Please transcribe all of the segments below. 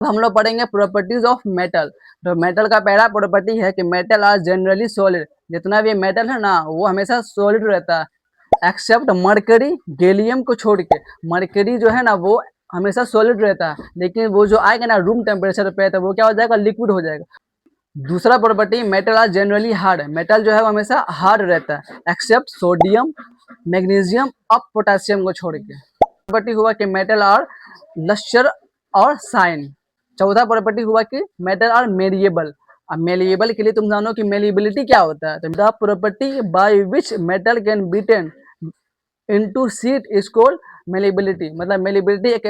हम लोग पढ़ेंगे प्रॉपर्टीज ऑफ मेटल। तो मेटल का पहला प्रॉपर्टी है कि मेटल आर जनरली सॉलिड। जितना भी मेटल है ना वो हमेशा सॉलिड रहता है एक्सेप्ट मरकरी, गैलियम को छोड़ के। मरकरी जो है ना वो हमेशा सॉलिड रहता है, लेकिन वो जो आएगा ना रूम टेम्परेचर पे तो वो क्या हो जाएगा, लिक्विड हो जाएगा। दूसरा property, metal are generally hard. Metal जो है वो हमेशा हार्ड रहता है एक्सेप्ट सोडियम, मैग्नीशियम और पोटेशियम को छोड़ के। प्रॉपर्टी हुआ कि मेटल आर लस्टर और साइन। चौथा प्रॉपर्टी हुआ कि मेटल आर मेलिएबल। अब मेलिएबल के लिए तुम जानो कि मेलिएबिलिटी क्या होता है। तो the property by which metal can beaten into sheet is called malleability. मतलब मेलिएबिलिटी एक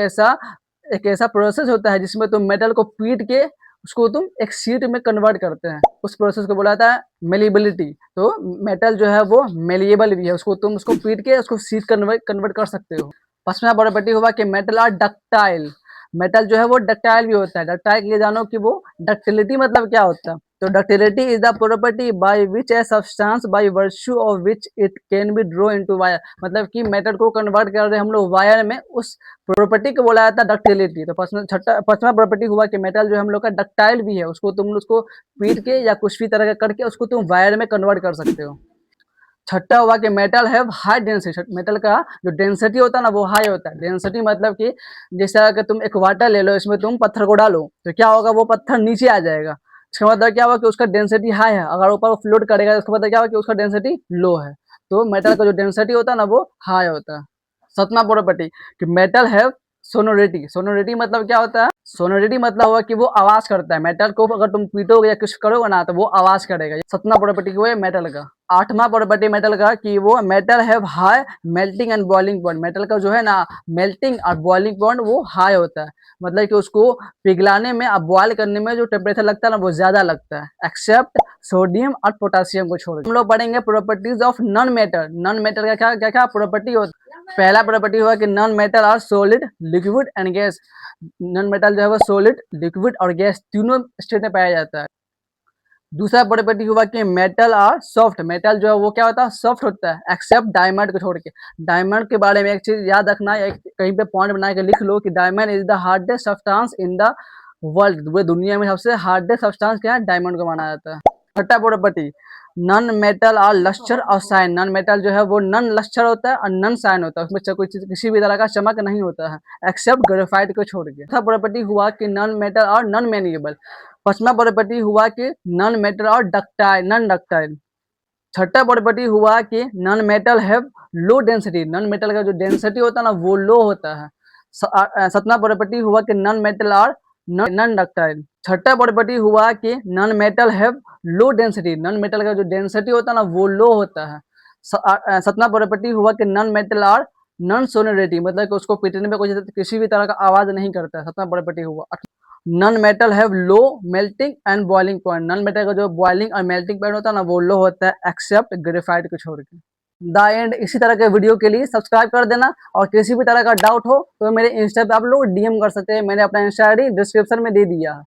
ऐसा प्रोसेस होता है जिसमें तुम मेटल को पीट के उसको तुम एक शीट में कन्वर्ट करते हैं, उस प्रोसेस को बोला जाता है मेलिएबिलिटी। तो मेटल जो है वो मेलिएबल भी है, उसको पीट के उसको शीट कन्वर्ट कर सकते हो। पांचवा प्रॉपर्टी हुआ कि मेटल आर डक्टाइल। मेटल जो है वो डक्टाइल भी होता है। डक्टाइल के लिए जानो कि वो डक्टिलिटी मतलब क्या होता है। तो ductility is the property by which a substance by virtue of which it can be draw into wire. मतलब कि मेटल को कन्वर्ट कर रहे हम लोग वायर में, उस प्रॉपर्टी को बोला जाता है डक्टिलिटी। तो पांचवा प्रॉपर्टी हुआ कि मेटल जो हम लोग का डक्टाइल भी है, उसको पीट के या कुछ भी तरह का करके उसको तुम वायर में कन्वर्ट कर सकते हो। छठा हुआ कि मेटल है हाई डेंसिटी। मेटल का जो डेंसिटी होता है ना वो हाई होता है। डेंसिटी मतलब कि जैसे अगर तुम एक वाटर ले लो, इसमें तुम पत्थर को डालो तो क्या होगा, वो पत्थर नीचे आ जाएगा। इसका मतलब क्या होगा कि उसका डेंसिटी हाई है। अगर ऊपर फ्लोट करेगा तो उसका मतलब क्या होगा कि उसका डेंसिटी लो है। तो मेटल का जो डेंसिटी होता है ना वो हाई होता है। सतवां प्रॉपर्टी कि मेटल है सोनोरिटी। सोनोरिटी मतलब क्या होता है, सोनोरिटी मतलब हुआ कि वो आवाज करता है। मेटल को अगर तुम पीटोगे या कुछ करोगे ना तो वो आवाज करेगा। सतवां प्रॉपर्टी वो है मेटल का। आठवां प्रॉपर्टी मेटल का कि वो मेटल है high melting and boiling point. Metal का जो है ना मेल्टिंग और बॉइलिंग पॉइंट वो हाई होता है। मतलब कि उसको पिघलाने में और बॉयल करने में जो टेम्परेचर लगता है ना वो ज्यादा लगता है एक्सेप्ट सोडियम और पोटेशियम को छोड़। हम लोग पढ़ेंगे properties of non metal. Non metal का क्या क्या क्या प्रॉपर्टी होता है। पहला प्रॉपर्टी हुआ कि non metal are solid, liquid and gas. Non metal जो है वो सॉलिड, लिक्विड और गैस तीनों स्टेट में पाया जाता है। दूसरा प्रॉपर्टी हुआ कि मेटल आर सॉफ्ट। मेटल जो है वो क्या होता है, सॉफ्ट होता है एक्सेप्ट डायमंड को छोड़ के। डायमंड के बारे में एक चीज याद रखना, एक कहीं पे पॉइंट बना के लिख लो कि diamond is the hardest substance in the world. पूरे दुनिया में सबसे हार्डेस्ट सब्सटेंस क्या है, डायमंड को माना जाता है। छठा प्रॉपर्टी, नॉन मेटल और लस्टर और साइन। नॉन मेटल जो है वो नॉन लस्टर होता है और नॉन साइन होता है, उसमें कोई चीज किसी भी तरह का चमक नहीं होता है एक्सेप्ट ग्रेफाइट को छोड़ के। चौथा प्रॉपर्टी हुआ कि नॉन मेटल और नॉन मेनिएबल। पांचवा प्रॉपर्टी हुआ कि नॉन मेटल और डक्टाइल, नॉन डक्टाइल। छठा प्रॉपर्टी हुआ कि non metal have low density. Non metal का जो डेंसिटी होता है ना वो लो होता है। सतवां प्रॉपर्टी हुआ कि नॉन मेटल और नॉन डक्टाइल। छठा प्रॉपर्टी हुआ कि non metal have low density. Non metal का जो डेंसिटी होता है ना वो लो होता है। सतवां प्रॉपर्टी हुआ कि नॉन मेटल और नॉन सोनोरिटी, मतलब कि उसको पीटने में कोई किसी भी तरह का आवाज नहीं करता है। सतवां प्रॉपर्टी हुआ। Non metal have low melting and boiling point. Non metal का जो बॉइलिंग और मेल्टिंग पॉइंट होता है ना वो लो होता है एक्सेप्ट ग्रेफाइट को छोड़ के। The end. इसी तरह के वीडियो के लिए सब्सक्राइब कर देना, और किसी भी तरह का डाउट हो तो मेरे इंस्टा पे आप लोग डीएम कर सकते हैं। मैंने अपना इंस्टा आईडी डिस्क्रिप्शन में दे दिया है।